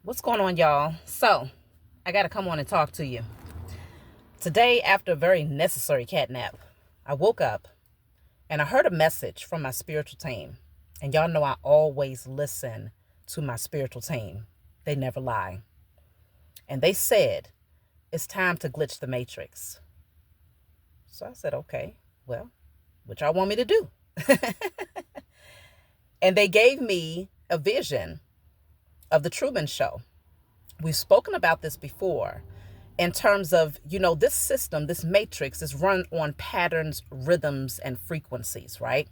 What's going on, y'all? So, I got to come on and talk to you. Today, after a very necessary cat nap, I woke up and I heard a message from my spiritual team. And y'all know I always listen to my spiritual team. They never lie. And they said, it's time to glitch the matrix. So I said, okay, well, what y'all want me to do? And they gave me a vision of the Truman Show. We've spoken about this before in terms of, this system, this matrix is run on patterns, rhythms, and frequencies, right?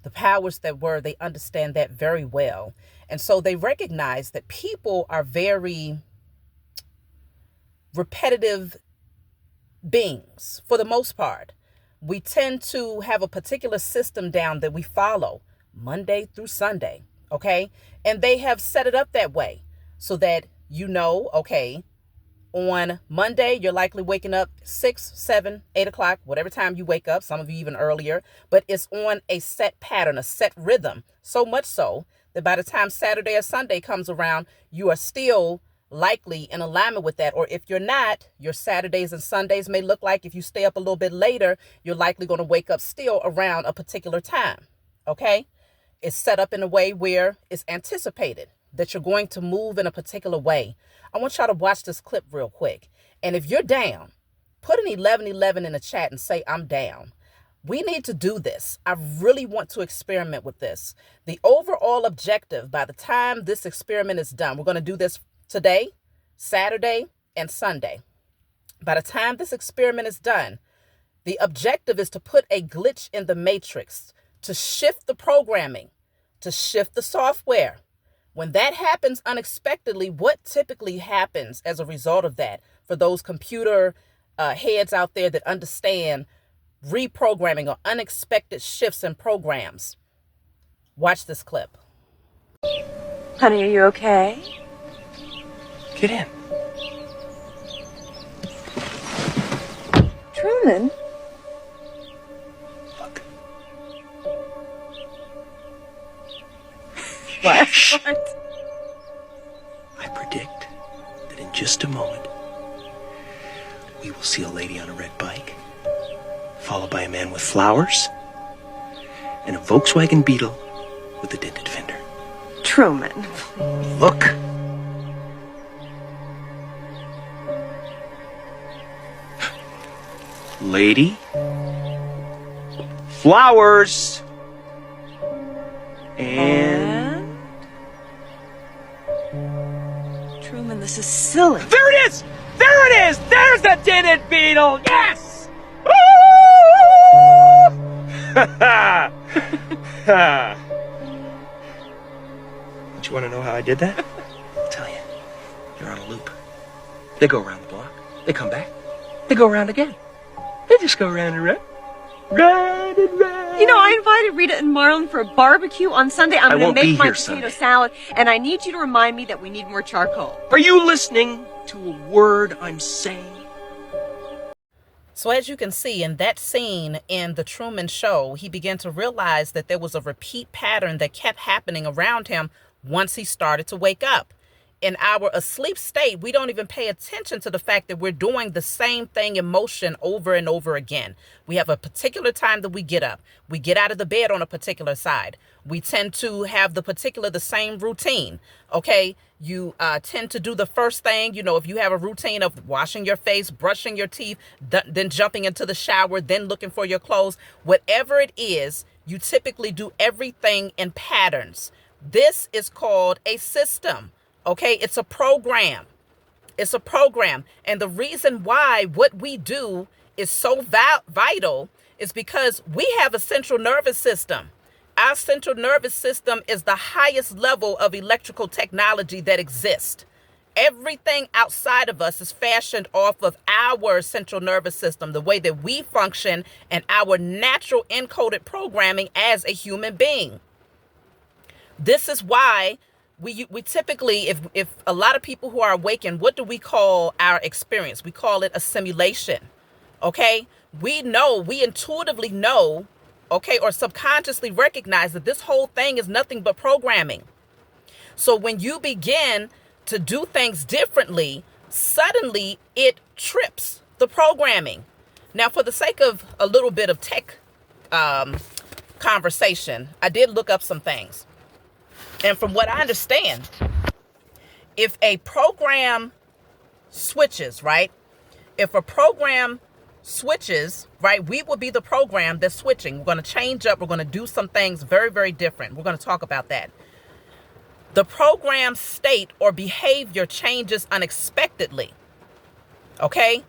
The powers that were, they understand that very well. And so they recognize that people are very repetitive beings for the most part. We tend to have a particular system down that we follow Monday through Sunday, okay? And they have set it up that way so that okay, on Monday, you're likely waking up 6, 7, 8 o'clock, whatever time you wake up, some of you even earlier, but it's on a set pattern, a set rhythm, so much so that by the time Saturday or Sunday comes around, you are still likely in alignment with that. Or if you're not, your Saturdays and Sundays may look like, if you stay up a little bit later, you're likely going to wake up still around a particular time, okay? It's set up in a way where it's anticipated that you're going to move in a particular way. I want y'all to watch this clip real quick. And if you're down, put an 1111 in the chat and say, I'm down. We need to do this. I really want to experiment with this. The overall objective, by the time this experiment is done, we're going to do this today, Saturday, and Sunday. By the time this experiment is done, the objective is to put a glitch in the matrix, to shift the programming, to shift the software. When that happens unexpectedly, what typically happens as a result of that for those computer heads out there that understand reprogramming or unexpected shifts in programs? Watch this clip. Honey, are you okay? Get in. Truman? Look. What? I predict that in just a moment, we will see a lady on a red bike, followed by a man with flowers, and a Volkswagen Beetle with a dented fender. Truman. Look. Lady. Flowers. And... Truman, this is silly. There it is! There it is! There's the dented beetle! Yes! Don't you want to know how I did that? I'll tell you. You're on a loop. They go around the block. They come back. They go around again. They just go round and round. Round and round. I invited Rita and Marlon for a barbecue on Sunday. I'm going to make my potato salad, and I need you to remind me that we need more charcoal. Are you listening to a word I'm saying? So as you can see in that scene in the Truman Show, he began to realize that there was a repeat pattern that kept happening around him once he started to wake up. In our asleep state, we don't even pay attention to the fact that we're doing the same thing in motion over and over again. We have a particular time that we get up. We get out of the bed on a particular side. We tend to have the same routine. Okay. You tend to do the first thing, if you have a routine of washing your face, brushing your teeth, then jumping into the shower, then looking for your clothes, whatever it is, you typically do everything in patterns. This is called a system. Okay, it's a program. It's a program. And the reason why what we do is so vital is because we have a central nervous system. Our central nervous system is the highest level of electrical technology that exists. Everything outside of us is fashioned off of our central nervous system, the way that we function and our natural encoded programming as a human being. This is why we typically, if a lot of people who are awakened, what do we call our experience? We call it a simulation, okay? We intuitively know, okay, or subconsciously recognize that this whole thing is nothing but programming. So when you begin to do things differently, suddenly it trips the programming. Now, for the sake of a little bit of tech conversation, I did look up some things. And from what I understand, if a program switches, right? If a program switches, right, we will be the program that's switching. We're going to change up. We're going to do some things very, very different. We're going to talk about that. The program state or behavior changes unexpectedly. Okay?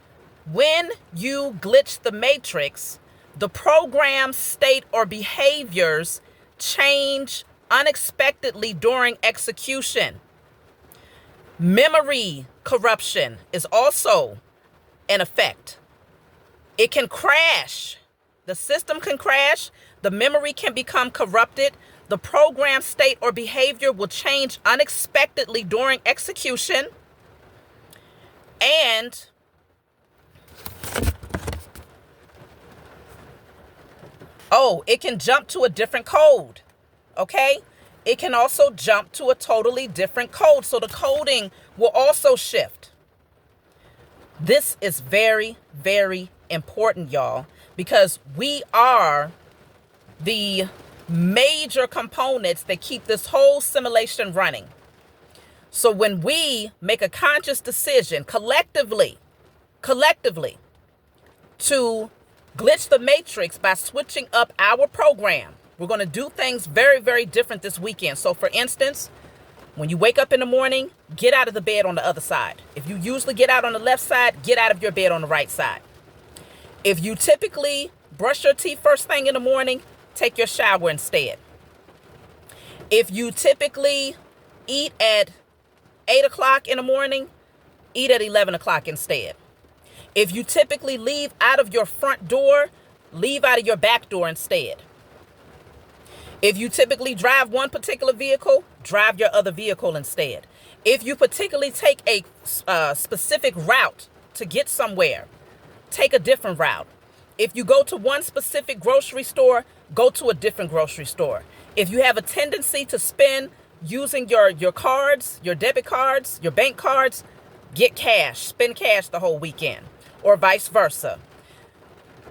When you glitch the matrix, the program state or behaviors change unexpectedly during execution. Memory corruption is also an effect. It can crash. The system can crash. The memory can become corrupted. The program state or behavior will change unexpectedly during execution. And it can jump to a different code. Okay? It can also jump to a totally different code. So the coding will also shift. This is very, very important, y'all, because we are the major components that keep this whole simulation running. So when we make a conscious decision collectively to glitch the matrix by switching up our program, we're going to do things very, very different this weekend. So for instance, when you wake up in the morning, get out of the bed on the other side. If you usually get out on the left side, get out of your bed on the right side. If you typically brush your teeth first thing in the morning, take your shower instead. If you typically eat at 8 o'clock in the morning, eat at 11 o'clock instead. If you typically leave out of your front door, leave out of your back door instead. If you typically drive one particular vehicle, drive your other vehicle instead. If you particularly take a specific route to get somewhere, take a different route. If you go to one specific grocery store, go to a different grocery store. If you have a tendency to spend using your cards, your debit cards, your bank cards, get cash, spend cash the whole weekend, or vice versa.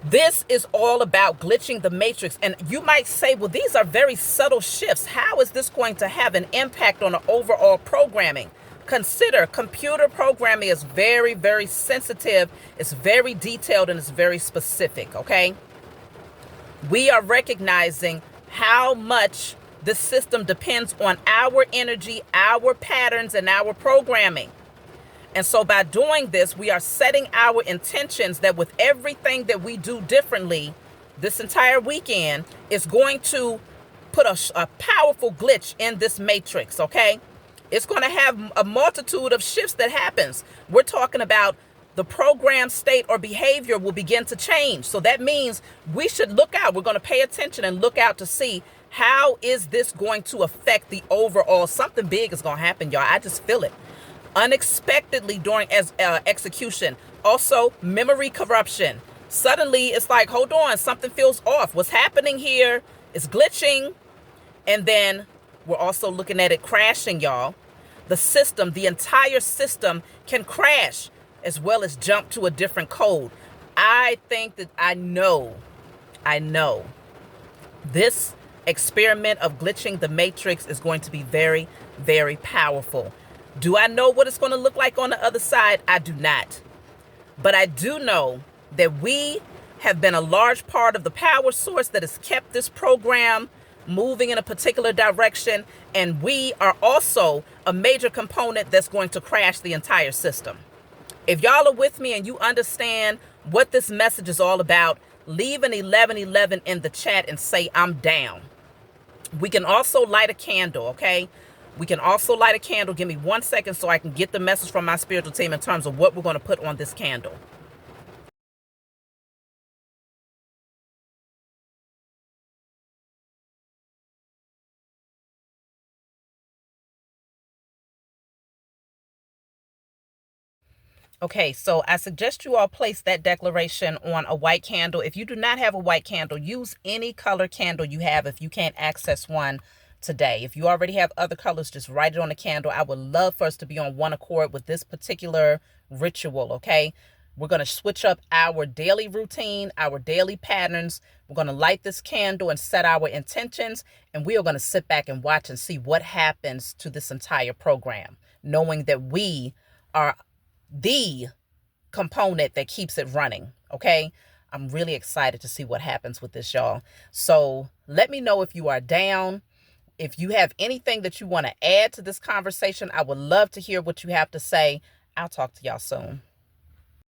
This is all about glitching the matrix. And you might say, well, these are very subtle shifts. How is this going to have an impact on the overall programming? Consider computer programming is very, very sensitive. It's very detailed and it's very specific, okay? We are recognizing how much the system depends on our energy, our patterns, and our programming. And so by doing this, we are setting our intentions that with everything that we do differently this entire weekend is going to put a powerful glitch in this matrix, okay? It's going to have a multitude of shifts that happens. We're talking about the program state or behavior will begin to change. So that means we should look out. We're going to pay attention and look out to see how is this going to affect the overall. Something big is going to happen, y'all. I just feel it. Unexpectedly during execution. Also, memory corruption. Suddenly, it's like, hold on, something feels off. What's happening here is glitching. And then we're also looking at it crashing, y'all. The system, the entire system can crash as well as jump to a different code. I think that I know this experiment of glitching the matrix is going to be very, very powerful. Do I know what it's going to look like on the other side? I do not. But I do know that we have been a large part of the power source that has kept this program moving in a particular direction. And we are also a major component that's going to crash the entire system. If y'all are with me and you understand what this message is all about, leave an 1111 in the chat and say, I'm down. We can also light a candle, okay? We can also light a candle. Give me 1 second so I can get the message from my spiritual team in terms of what we're going to put on this candle. Okay, so I suggest you all place that declaration on a white candle. If you do not have a white candle, use any color candle you have if you can't access one today. If you already have other colors, just write it on the candle. I would love for us to be on one accord with this particular ritual, okay? We're going to switch up our daily routine, our daily patterns. We're going to light this candle and set our intentions, and we are going to sit back and watch and see what happens to this entire program, knowing that we are the component that keeps it running, okay? I'm really excited to see what happens with this, y'all. So let me know if you are down. If you have anything that you want to add to this conversation, I would love to hear what you have to say. I'll talk to y'all soon.